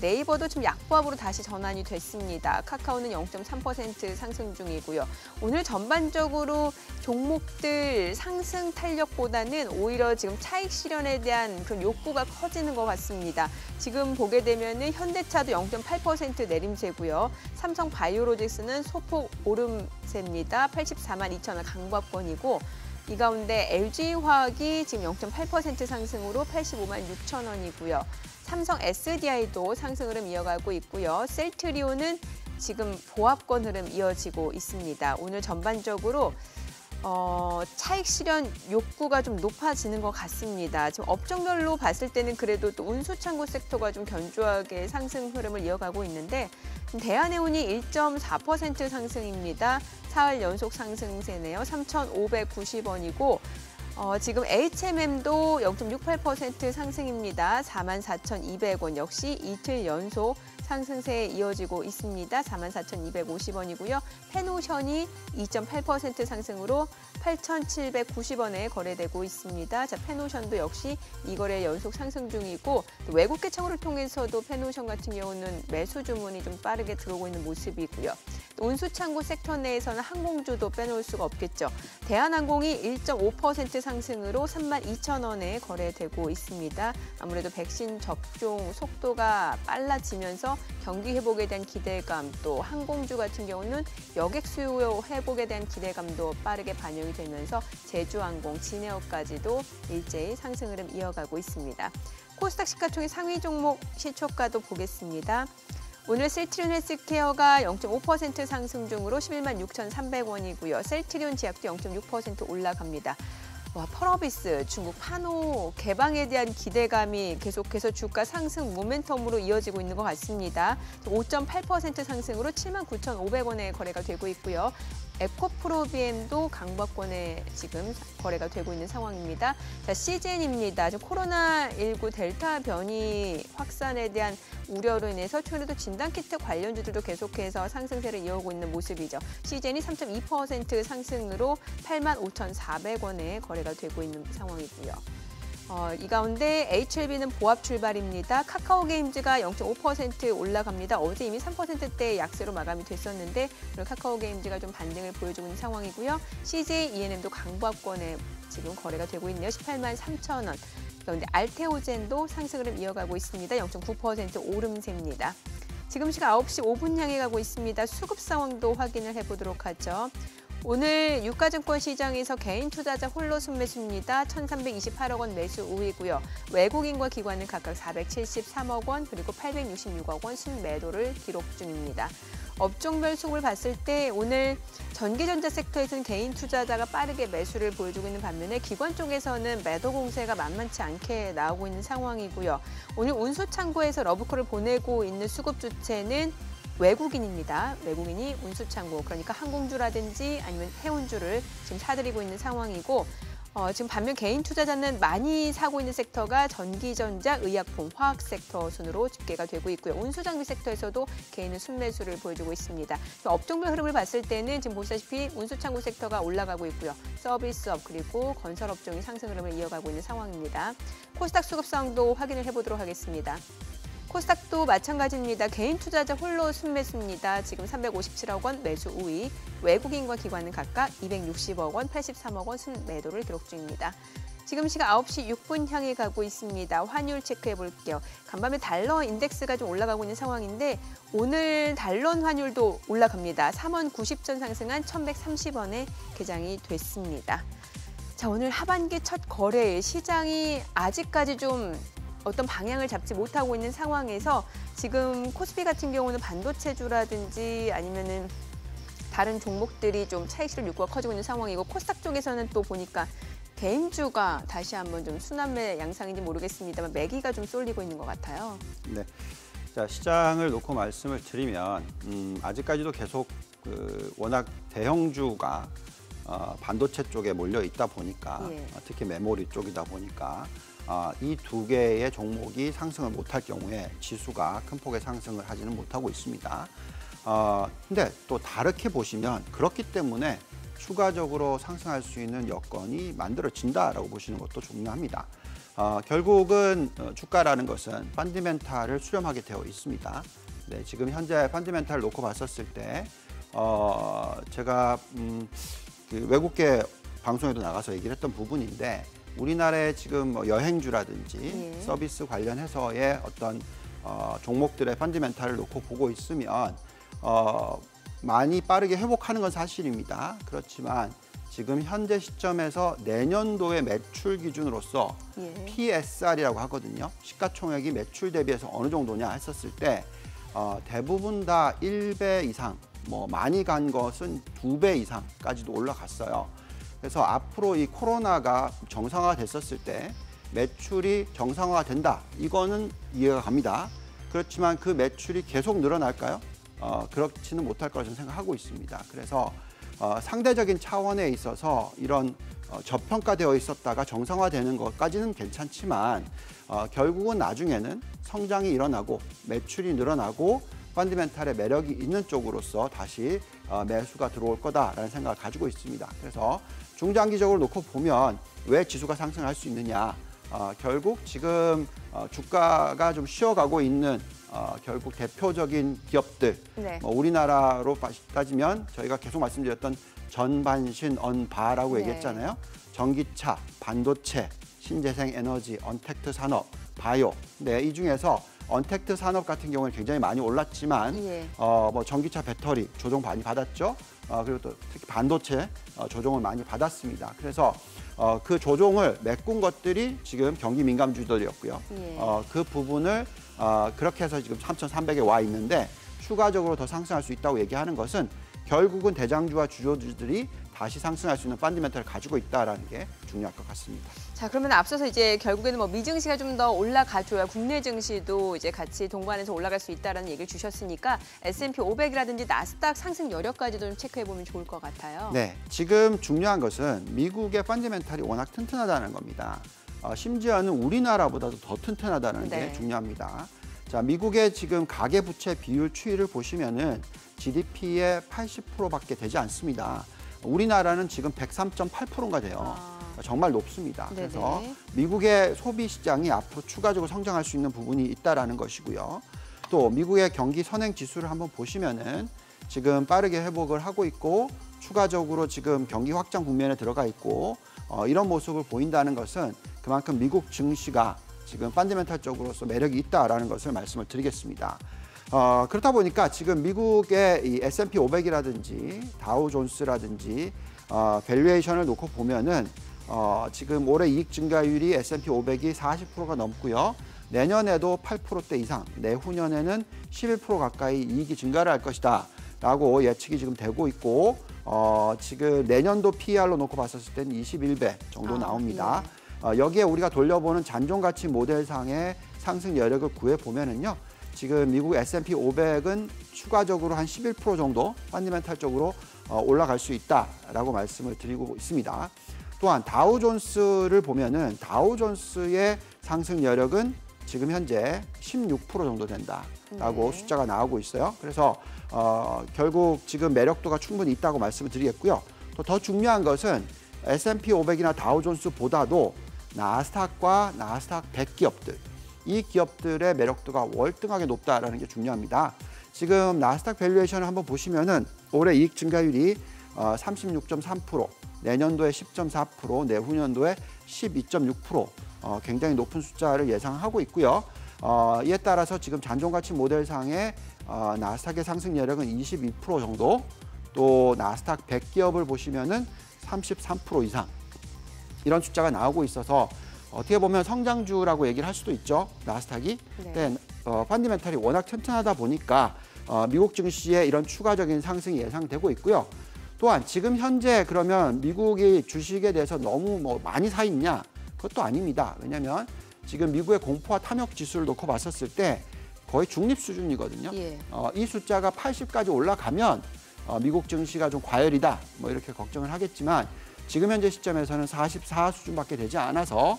네이버도 지금 약보합으로 다시 전환이 됐습니다. 카카오는 0.3% 상승 중이고요. 오늘 전반적으로 종목들 상승 탄력보다는 오히려 지금 차익 실현에 대한 그런 욕구가 커지는 것 같습니다. 지금 보게 되면은 현대차도 0.8% 내림세고요. 삼성 바이오로직스는 소폭 오름세입니다. 84만 2천 원 강보합권이고 이 가운데 LG화학이 지금 0.8% 상승으로 85만 6천 원이고요. 삼성 SDI도 상승 흐름 이어가고 있고요. 셀트리온은 지금 보합권 흐름 이어지고 있습니다. 오늘 전반적으로 차익 실현 욕구가 좀 높아지는 것 같습니다. 지금 업종별로 봤을 때는 그래도 또 운수창고 섹터가 좀 견조하게 상승 흐름을 이어가고 있는데 대한해운이 1.4% 상승입니다. 사흘 연속 상승세네요. 3,590원이고 지금 HMM도 0.68% 상승입니다. 44,200원 역시 이틀 연속 상승세에 이어지고 있습니다. 44,250원이고요. 페노션이 2.8% 상승으로 8,790원에 거래되고 있습니다. 자, 페노션도 역시 이 거래 연속 상승 중이고 또 외국계 창구를 통해서도 페노션 같은 경우는 매수 주문이 좀 빠르게 들어오고 있는 모습이고요. 또 운수창고 섹터 내에서는 항공주도 빼놓을 수가 없겠죠. 대한항공이 1.5% 상승으로 32,000원에 거래되고 있습니다. 아무래도 백신 접종 속도가 빨라지면서 경기 회복에 대한 기대감, 또 항공주 같은 경우는 여객 수요 회복에 대한 기대감도 빠르게 반영이 되면서 제주항공, 진에어까지도 일제히 상승 흐름 이어가고 있습니다. 코스닥 시가총액 상위 종목 시초가도 보겠습니다. 오늘 셀트리온 헬스케어가 0.5% 상승 중으로 11만 6,300원이고요. 셀트리온 제약도 0.6% 올라갑니다. 펄어비스, 중국 파노 개방에 대한 기대감이 계속해서 주가 상승 모멘텀으로 이어지고 있는 것 같습니다. 5.8% 상승으로 79,500원에 거래가 되고 있고요. 에코프로비엠도 강박권에 지금 거래가 되고 있는 상황입니다. 자, CGN입니다. 지금 코로나19 델타 변이 확산에 대한 우려로 인해서 최근에도 진단키트 관련주들도 계속해서 상승세를 이어오고 있는 모습이죠. CGN이 3.2% 상승으로 85,400원에 거래가 되고 있는 상황이고요. 이 가운데 HLB는 보합 출발입니다. 카카오게임즈가 0.5% 올라갑니다. 어제 이미 3%대 약세로 마감이 됐었는데 오늘 카카오게임즈가 좀 반등을 보여주고 있는 상황이고요. CJ ENM도 강보합권에 지금 거래가 되고 있네요. 18만 3천 원. 그런데 알테오젠도 상승 흐름 이어가고 있습니다. 0.9% 오름세입니다. 지금 시각 9시 5분 향해 가고 있습니다. 수급 상황도 확인을 해보도록 하죠. 오늘 유가증권 시장에서 개인 투자자 홀로 순매수입니다. 1,328억 원 매수 우위고요. 외국인과 기관은 각각 473억 원 그리고 866억 원 순매도를 기록 중입니다. 업종별 수급을 봤을 때 오늘 전기전자 섹터에서는 개인 투자자가 빠르게 매수를 보여주고 있는 반면에 기관 쪽에서는 매도 공세가 만만치 않게 나오고 있는 상황이고요. 오늘 운수창고에서 러브콜을 보내고 있는 수급 주체는 외국인입니다. 외국인이 운수창고, 그러니까 항공주라든지 아니면 해운주를 지금 사들이고 있는 상황이고 지금 반면 개인 투자자는 많이 사고 있는 섹터가 전기전자, 의약품, 화학 섹터 순으로 집계가 되고 있고요. 운수장비 섹터에서도 개인은 순매수를 보여주고 있습니다. 업종별 흐름을 봤을 때는 지금 보시다시피 운수창고 섹터가 올라가고 있고요. 서비스업 그리고 건설업종이 상승 흐름을 이어가고 있는 상황입니다. 코스닥 수급 상황도 확인을 해보도록 하겠습니다. 코스닥도 마찬가지입니다. 개인 투자자 홀로 순매수입니다. 지금 357억 원 매수 우위, 외국인과 기관은 각각 260억 원, 83억 원 순매도를 기록 중입니다. 지금 시각 9시 6분 향해 가고 있습니다. 환율 체크해 볼게요. 간밤에 달러 인덱스가 좀 올라가고 있는 상황인데 오늘 달러 환율도 올라갑니다. 3원 90전 상승한 1,130원에 개장이 됐습니다. 자, 오늘 하반기 첫 거래일 시장이 아직까지 좀 어떤 방향을 잡지 못하고 있는 상황에서 지금 코스피 같은 경우는 반도체주라든지 아니면은 다른 종목들이 좀 차익실을 욕구가 커지고 있는 상황이고 코스닥 쪽에서는 또 보니까 개인주가 다시 한번 좀 순환매 양상인지 모르겠습니다만 매기가 좀 쏠리고 있는 것 같아요. 네. 자, 시장을 놓고 말씀을 드리면 아직까지도 계속 워낙 대형주가 반도체 쪽에 몰려 있다 보니까 특히 메모리 쪽이다 보니까 이 두 개의 종목이 상승을 못할 경우에 지수가 큰 폭의 상승을 하지는 못하고 있습니다. 근데 또 다르게 보시면 그렇기 때문에 추가적으로 상승할 수 있는 여건이 만들어진다라고 보시는 것도 중요합니다. 결국은 주가라는 것은 펀더멘탈을 수렴하게 되어 있습니다. 네, 지금 현재 펀더멘탈을 놓고 봤었을 때 제가 그 외국계 방송에도 나가서 얘기를 했던 부분인데 우리나라의 지금 뭐 여행주라든지 서비스 관련해서의 어떤 종목들의 펀더멘탈을 놓고 보고 있으면 많이 빠르게 회복하는 건 사실입니다. 그렇지만 지금 현재 시점에서 내년도의 매출 기준으로서 PSR이라고 하거든요. 시가총액이 매출 대비해서 어느 정도냐 했었을 때 대부분 다 1배 이상, 뭐 많이 간 것은 2배 이상까지도 올라갔어요. 그래서 앞으로 이 코로나가 정상화 됐었을 때 매출이 정상화가 된다. 이거는 이해가 갑니다. 그렇지만 그 매출이 계속 늘어날까요? 그렇지는 못할 거라 저는 생각하고 있습니다. 그래서 상대적인 차원에 있어서 이런 저평가되어 있었다가 정상화되는 것까지는 괜찮지만 결국은 나중에는 성장이 일어나고 매출이 늘어나고 펀더멘탈의 매력이 있는 쪽으로서 다시 매수가 들어올 거다라는 생각을 가지고 있습니다. 그래서 중장기적으로 놓고 보면 왜 지수가 상승할 수 있느냐. 결국 지금 주가가 좀 쉬어가고 있는 결국 대표적인 기업들, 우리나라로 따지면 저희가 계속 말씀드렸던 전반신 언바라고 얘기했잖아요. 전기차, 반도체, 신재생 에너지, 언택트 산업, 바이오. 네, 이 중에서 언택트 산업 같은 경우는 굉장히 많이 올랐지만 뭐 전기차 배터리 조정 많이 받았죠. 그리고 또 특히 반도체 조정을 많이 받았습니다. 그래서 그 조정을 메꾼 것들이 지금 경기 민감주들이었고요. 그 부분을 그렇게 해서 지금 3,300에 와 있는데 추가적으로 더 상승할 수 있다고 얘기하는 것은 결국은 대장주와 주요주들이 다시 상승할 수 있는 펀더멘탈을 가지고 있다는 게 중요할 것 같습니다. 자, 그러면 앞서서 이제 결국에는 뭐 미증시가 좀 더 올라가줘야 국내 증시도 이제 같이 동반해서 올라갈 수 있다라는 얘기를 주셨으니까 S&P 500이라든지 나스닥 상승 여력까지도 좀 체크해 보면 좋을 것 같아요. 네, 지금 중요한 것은 미국의 펀더멘탈이 워낙 튼튼하다는 겁니다. 심지어는 우리나라보다도 더 튼튼하다는 게 중요합니다. 자, 미국의 지금 가계부채 비율 추이를 보시면은 GDP의 80%밖에 되지 않습니다. 우리나라는 지금 103.8%가 돼요. 정말 높습니다. 그래서 미국의 소비 시장이 앞으로 추가적으로 성장할 수 있는 부분이 있다라는 것이고요. 또 미국의 경기 선행 지수를 한번 보시면은 지금 빠르게 회복을 하고 있고 추가적으로 지금 경기 확장 국면에 들어가 있고 이런 모습을 보인다는 것은 그만큼 미국 증시가 지금 펀더멘탈적으로서 매력이 있다라는 것을 말씀을 드리겠습니다. 그렇다 보니까 지금 미국의 이 S&P 500이라든지 다우존스라든지 밸류에이션을 놓고 보면은 지금 올해 이익 증가율이 S&P 500이 40%가 넘고요. 내년에도 8%대 이상, 내후년에는 11% 가까이 이익이 증가를 할 것이다 라고 예측이 지금 되고 있고 지금 내년도 PER로 놓고 봤었을 때는 21배 정도 나옵니다. 여기에 우리가 돌려보는 잔존가치 모델상의 상승 여력을 구해보면은요. 지금 미국 S&P 500은 추가적으로 한 11% 정도 펀더멘탈적으로 올라갈 수 있다라고 말씀을 드리고 있습니다. 또한 다우존스를 보면은 다우존스의 상승 여력은 지금 현재 16% 정도 된다라고 숫자가 나오고 있어요. 그래서 결국 지금 매력도가 충분히 있다고 말씀을 드리겠고요. 또 더 중요한 것은 S&P 500이나 다우존스보다도 나스닥과 나스닥 100 기업들, 이 기업들의 매력도가 월등하게 높다라는 게 중요합니다. 지금 나스닥 밸류에이션을 한번 보시면은 올해 이익 증가율이 36.3%, 내년도에 10.4%, 내후년도에 12.6%, 굉장히 높은 숫자를 예상하고 있고요. 이에 따라서 지금 잔존가치 모델상의 나스닥의 상승 여력은 22% 정도, 또 나스닥 100 기업을 보시면은 33% 이상 이런 숫자가 나오고 있어서 어떻게 보면 성장주라고 얘기를 할 수도 있죠. 나스닥이. 네. 펀더멘탈이 워낙 튼튼하다 보니까 미국 증시에 이런 추가적인 상승이 예상되고 있고요. 또한 지금 현재 그러면 미국이 주식에 대해서 너무 많이 사 있냐? 그것도 아닙니다. 왜냐하면 지금 미국의 공포와 탐욕 지수를 놓고 봤었을 때 거의 중립 수준이거든요. 예. 이 숫자가 80까지 올라가면 미국 증시가 좀 과열이다. 이렇게 걱정을 하겠지만 지금 현재 시점에서는 44 수준밖에 되지 않아서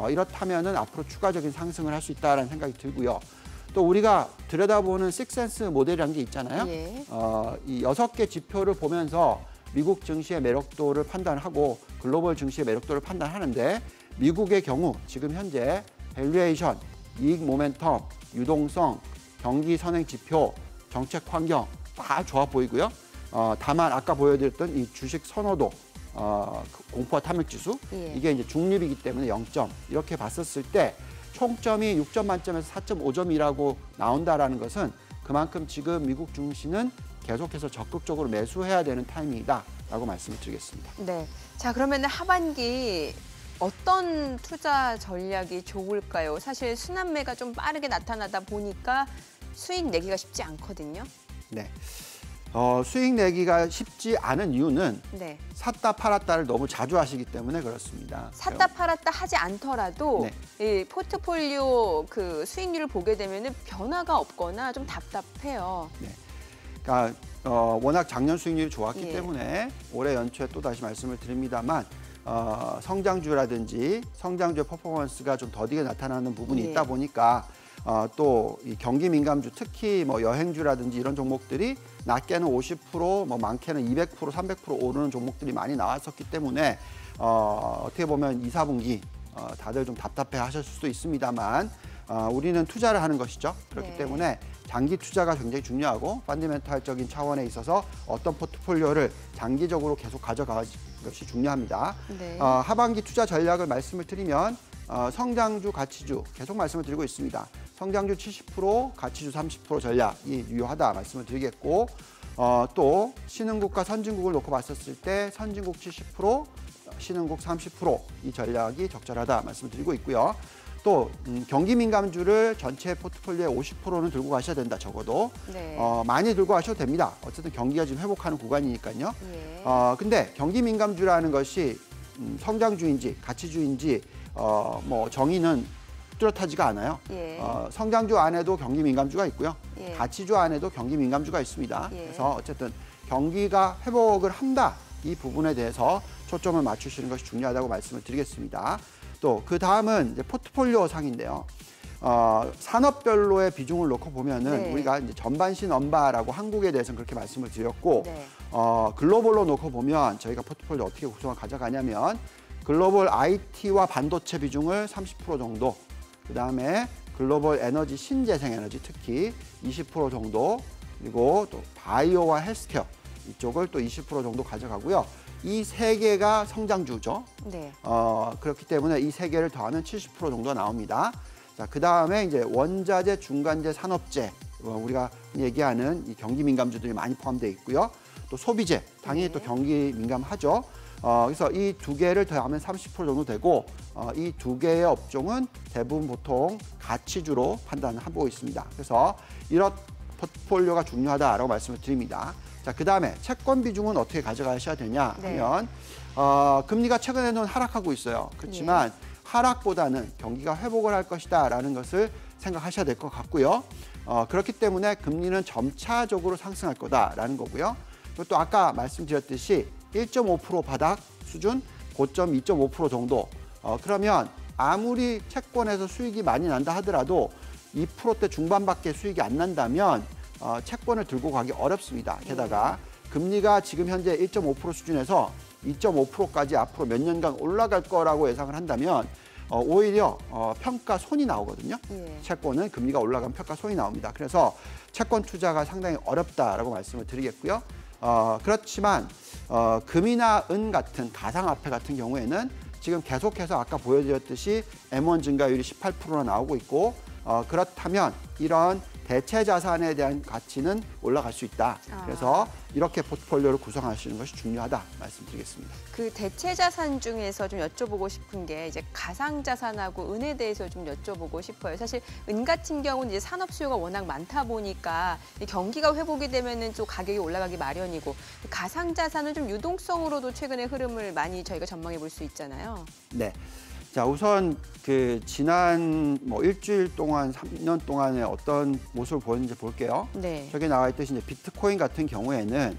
이렇다면은 앞으로 추가적인 상승을 할 수 있다는 생각이 들고요. 또 우리가 들여다보는 식센스 모델이라는 게 있잖아요. 예. 이 6개 지표를 보면서 미국 증시의 매력도를 판단하고 글로벌 증시의 매력도를 판단하는데 미국의 경우 지금 현재 밸류에이션, 이익 모멘텀, 유동성, 경기 선행 지표, 정책 환경 다 좋아 보이고요. 다만 아까 보여드렸던 이 주식 선호도, 공포와 탐욕 지수 이게 이제 중립이기 때문에 0점 이렇게 봤었을 때 총점이 6점 만점에서 4.5점이라고 나온다라는 것은 그만큼 지금 미국 증시는 계속해서 적극적으로 매수해야 되는 타이밍이다라고 말씀을 드리겠습니다. 네. 자, 그러면 하반기 어떤 투자 전략이 좋을까요? 사실 순환매가 좀 빠르게 나타나다 보니까 수익 내기가 쉽지 않거든요. 네. 수익 내기가 쉽지 않은 이유는 네. 샀다 팔았다를 너무 자주 하시기 때문에 그렇습니다. 샀다 팔았다 하지 않더라도 네. 이 포트폴리오 그 수익률을 보게 되면은 변화가 없거나 좀 답답해요. 네. 그러니까 워낙 작년 수익률이 좋았기 예. 때문에 올해 연초에 또 다시 말씀을 드립니다만 성장주라든지 성장주의 퍼포먼스가 좀 더디게 나타나는 부분이 예. 있다 보니까 또 이 경기 민감주 특히 여행주라든지 이런 종목들이 낮게는 50%, 많게는 200%, 300% 오르는 종목들이 많이 나왔었기 때문에 어떻게 보면 2, 4분기 다들 좀 답답해 하셨을 수도 있습니다만 우리는 투자를 하는 것이죠. 그렇기 네. 때문에 장기 투자가 굉장히 중요하고 펀더멘탈적인 차원에 있어서 어떤 포트폴리오를 장기적으로 계속 가져가는 것이 중요합니다. 네. 하반기 투자 전략을 말씀을 드리면 성장주, 가치주 계속 말씀을 드리고 있습니다. 성장주 70%, 가치주 30% 전략이 유효하다 말씀을 드리겠고 또 신흥국과 선진국을 놓고 봤었을 때 선진국 70%, 신흥국 30%이 전략이 적절하다 말씀을 드리고 있고요. 또 경기 민감주를 전체 포트폴리오의 50%는 들고 가셔야 된다. 적어도 네. 많이 들고 가셔도 됩니다. 어쨌든 경기가 지금 회복하는 구간이니까요. 예. 근데 경기 민감주라는 것이 성장주인지 가치주인지 정의는 뚜렷하지가 않아요. 예. 성장주 안에도 경기 민감주가 있고요. 예. 가치주 안에도 경기 민감주가 있습니다. 예. 그래서 어쨌든 경기가 회복을 한다. 이 부분에 대해서 초점을 맞추시는 것이 중요하다고 말씀을 드리겠습니다. 또 그 다음은 이제 포트폴리오 상인데요. 산업별로의 비중을 놓고 보면은 네. 우리가 이제 전반시 넘바라고 한국에 대해서는 그렇게 말씀을 드렸고 네. 글로벌로 놓고 보면 저희가 포트폴리오 어떻게 구성을 가져가냐면 글로벌 IT와 반도체 비중을 30% 정도, 그 다음에 글로벌 에너지, 신재생 에너지 특히 20% 정도, 그리고 또 바이오와 헬스케어 이쪽을 또 20% 정도 가져가고요. 이 세 개가 성장주죠. 네. 그렇기 때문에 이 세 개를 더하면 70% 정도 나옵니다. 자, 그다음에 이제 원자재, 중간재, 산업재, 우리가 얘기하는 이 경기 민감주들이 많이 포함되어 있고요. 또 소비재, 당연히 네. 또 경기 민감하죠. 그래서 이 두 개를 더하면 30% 정도 되고 이 두 개의 업종은 대부분 보통 가치주로 판단하고 있습니다. 그래서 이런 포트폴리오가 중요하다라고 말씀을 드립니다. 자, 그다음에 채권 비중은 어떻게 가져가셔야 되냐 하면 금리가 최근에는 하락하고 있어요. 그렇지만 하락보다는 경기가 회복을 할 것이다라는 것을 생각하셔야 될 것 같고요. 그렇기 때문에 금리는 점차적으로 상승할 거다라는 거고요. 그리고 또 아까 말씀드렸듯이 1.5% 바닥 수준, 고점 2.5% 정도. 그러면 아무리 채권에서 수익이 많이 난다 하더라도 2%대 중반밖에 수익이 안 난다면 채권을 들고 가기 어렵습니다. 게다가 금리가 지금 현재 1.5% 수준에서 2.5%까지 앞으로 몇 년간 올라갈 거라고 예상을 한다면 오히려 평가 손이 나오거든요. 채권은 금리가 올라가면 평가 손이 나옵니다. 그래서 채권 투자가 상당히 어렵다라고 말씀을 드리겠고요. 그렇지만 금이나 은 같은 가상화폐 같은 경우에는 지금 계속해서 아까 보여드렸듯이 M1 증가율이 18%나 나오고 있고 그렇다면 이런 대체 자산에 대한 가치는 올라갈 수 있다. 그래서 이렇게 포트폴리오를 구성하시는 것이 중요하다 말씀드리겠습니다. 그 대체 자산 중에서 좀 여쭤보고 싶은 게 이제 가상 자산하고 은에 대해서 좀 여쭤보고 싶어요. 사실 은 같은 경우는 이제 산업 수요가 워낙 많다 보니까 경기가 회복이 되면은 또 가격이 올라가기 마련이고 가상 자산은 좀 유동성으로도 최근의 흐름을 많이 저희가 전망해 볼 수 있잖아요. 네. 자, 우선 그 지난 일주일 동안, 3년 동안에 어떤 모습을 보였는지 볼게요. 네. 저기 나와 있듯이 이제 비트코인 같은 경우에는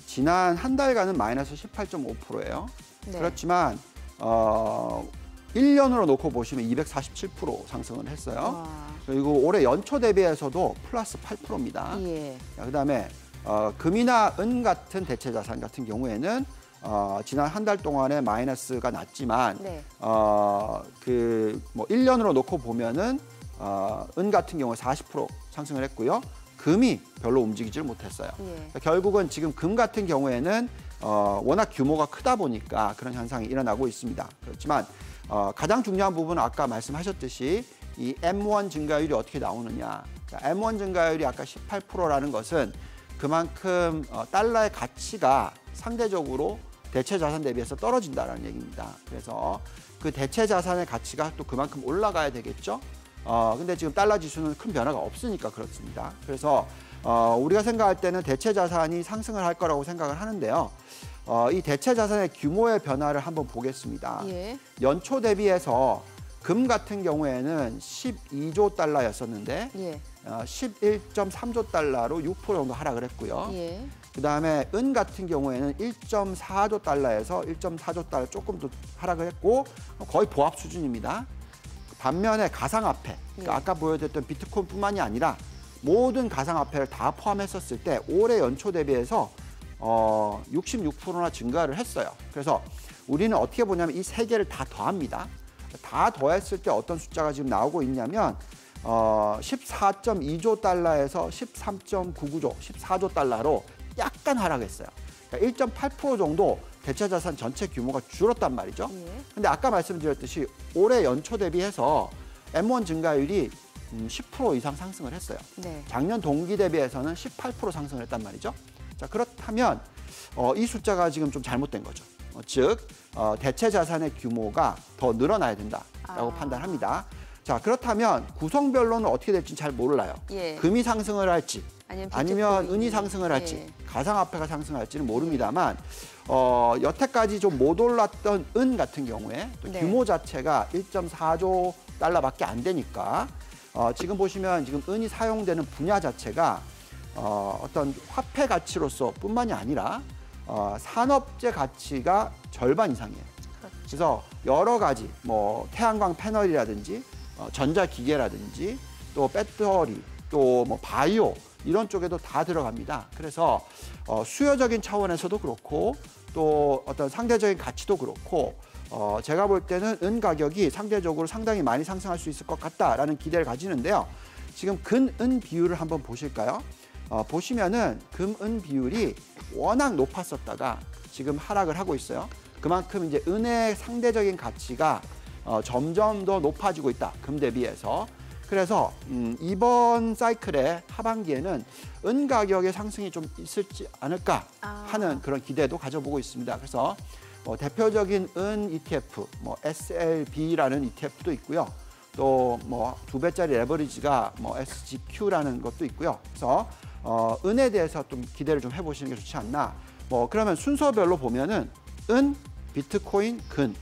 지난 한 달간은 마이너스 18.5%예요. 네. 그렇지만 1년으로 놓고 보시면 247% 상승을 했어요. 그리고 올해 연초 대비해서도 플러스 8%입니다. 예. 그다음에 금이나 은 같은 대체 자산 같은 경우에는 지난 한 달 동안에 마이너스가 났지만 네. 1년으로 놓고 보면은 은 같은 경우에 40% 상승을 했고요. 금이 별로 움직이지를 못했어요. 그러니까 결국은 지금 금 같은 경우에는 워낙 규모가 크다 보니까 그런 현상이 일어나고 있습니다. 그렇지만 가장 중요한 부분은 아까 말씀하셨듯이 이 M1 증가율이 어떻게 나오느냐. M1 증가율이 아까 18%라는 것은 그만큼 달러의 가치가 상대적으로 대체 자산 대비해서 떨어진다는 얘기입니다. 그래서 그 대체 자산의 가치가 또 그만큼 올라가야 되겠죠. 근데 지금 달러 지수는 큰 변화가 없으니까 그렇습니다. 그래서 우리가 생각할 때는 대체 자산이 상승을 할 거라고 생각을 하는데요. 이 대체 자산의 규모의 변화를 한번 보겠습니다. 연초 대비해서 금 같은 경우에는 12조 달러였었는데 11.3조 달러로 6% 정도 하락을 했고요. 그다음에 은 같은 경우에는 1.4조 달러에서 1.4조 달러 조금 더 하락을 했고 거의 보합 수준입니다. 반면에 가상화폐, 그러니까 아까 보여드렸던 비트코인뿐만이 아니라 모든 가상화폐를 다 포함했었을 때 올해 연초 대비해서 66%나 증가를 했어요. 그래서 우리는 어떻게 보냐면 이 세 개를 다 더합니다. 다 더했을 때 어떤 숫자가 지금 나오고 있냐면 14.2조 달러에서 13.99조, 14조 달러로 약간 하락했어요. 그러니까 1.8% 정도 대체 자산 전체 규모가 줄었단 말이죠. 근데 아까 말씀드렸듯이 올해 연초 대비해서 M1 증가율이 10% 이상 상승을 했어요. 작년 동기 대비해서는 18% 상승을 했단 말이죠. 자, 그렇다면 이 숫자가 지금 좀 잘못된 거죠. 즉 대체 자산의 규모가 더 늘어나야 된다라고 판단합니다. 자, 그렇다면 구성별로는 어떻게 될지 잘 몰라요. 금이 상승을 할지 아니면 은이 상승을 할지 가상화폐가 상승할지는 모릅니다만 여태까지 좀 못 올랐던 은 같은 경우에 또 규모 자체가 1.4조 달러밖에 안 되니까 지금 보시면 지금 은이 사용되는 분야 자체가 어떤 화폐 가치로서 뿐만이 아니라 산업재 가치가 절반 이상이에요. 그래서 여러 가지 뭐 태양광 패널이라든지 전자기계라든지 또 배터리 또 뭐 바이오 이런 쪽에도 다 들어갑니다. 그래서 수요적인 차원에서도 그렇고 또 어떤 상대적인 가치도 그렇고 제가 볼 때는 은 가격이 상대적으로 상당히 많이 상승할 수 있을 것 같다라는 기대를 가지는데요. 지금 근, 은 비율을 한번 보실까요? 보시면은 금, 은 비율이 워낙 높았었다가 지금 하락을 하고 있어요. 그만큼 이제 은의 상대적인 가치가 점점 더 높아지고 있다. 금 대비해서. 그래서 이번 사이클의 하반기에는 은 가격의 상승이 좀 있을지 않을까 하는 그런 기대도 가져보고 있습니다. 그래서 대표적인 은 ETF, SLB라는 ETF도 있고요. 또 2배짜리 레버리지가 SGQ라는 것도 있고요. 그래서 은에 대해서 좀 기대를 좀 해보시는 게 좋지 않나. 그러면 순서별로 보면은 은, 비트코인, 금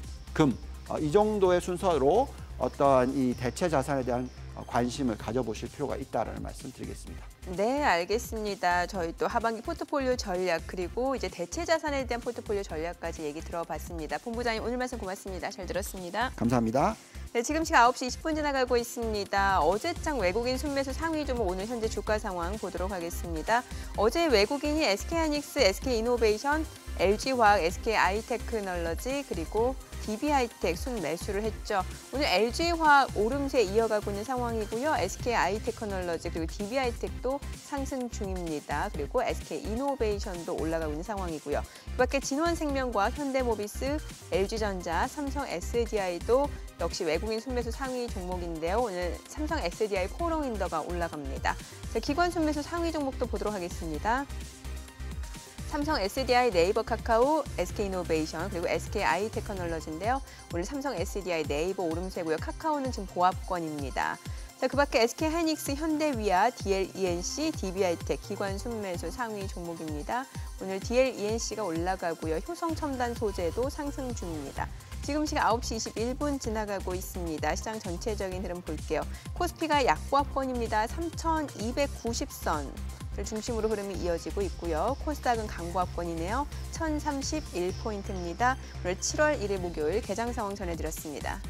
이 정도의 순서로 어떤 이 대체 자산에 대한 관심을 가져보실 필요가 있다라는 말씀 드리겠습니다. 네, 알겠습니다. 저희 또 하반기 포트폴리오 전략 그리고 이제 대체 자산에 대한 포트폴리오 전략까지 얘기 들어봤습니다. 본부장님 오늘 말씀 고맙습니다. 잘 들었습니다. 감사합니다. 네, 지금 시각 9시 20분 지나가고 있습니다. 어제장 외국인 순매수 상위 종목 오늘 현재 주가 상황 보도록 하겠습니다. 어제 외국인이 SK하이닉스, SK이노베이션, LG화학, SK아이테크놀로지 그리고 DB하이텍 순매수를 했죠. 오늘 LG화학 오름세 이어가고 있는 상황이고요. SK아이테크놀로지 그리고 DB하이텍도 상승 중입니다. 그리고 SK이노베이션도 올라가고 있는 상황이고요. 그밖에 진원생명과 현대모비스, LG전자, 삼성 SDI도 역시 외국인 순매수 상위 종목인데요. 오늘 삼성 SDI 코어롱인더가 올라갑니다. 자, 기관 순매수 상위 종목도 보도록 하겠습니다. 삼성 SDI, 네이버 카카오, SK이노베이션 그리고 SK아이테크놀로지인데요. 오늘 삼성 SDI, 네이버 오름세고요. 카카오는 지금 보합권입니다. 자, 그밖에 SK하이닉스, 현대위아, DLENC, DB하이텍 기관 순매수 상위 종목입니다. 오늘 DLENC가 올라가고요. 효성첨단소재도 상승 중입니다. 지금 시각 9시 21분 지나가고 있습니다. 시장 전체적인 흐름 볼게요. 코스피가 약보합권입니다. 3,290선. 중심으로 흐름이 이어지고 있고요. 코스닥은 강보합권이네요. 1031포인트입니다. 오늘 7월 1일 목요일 개장 상황 전해드렸습니다.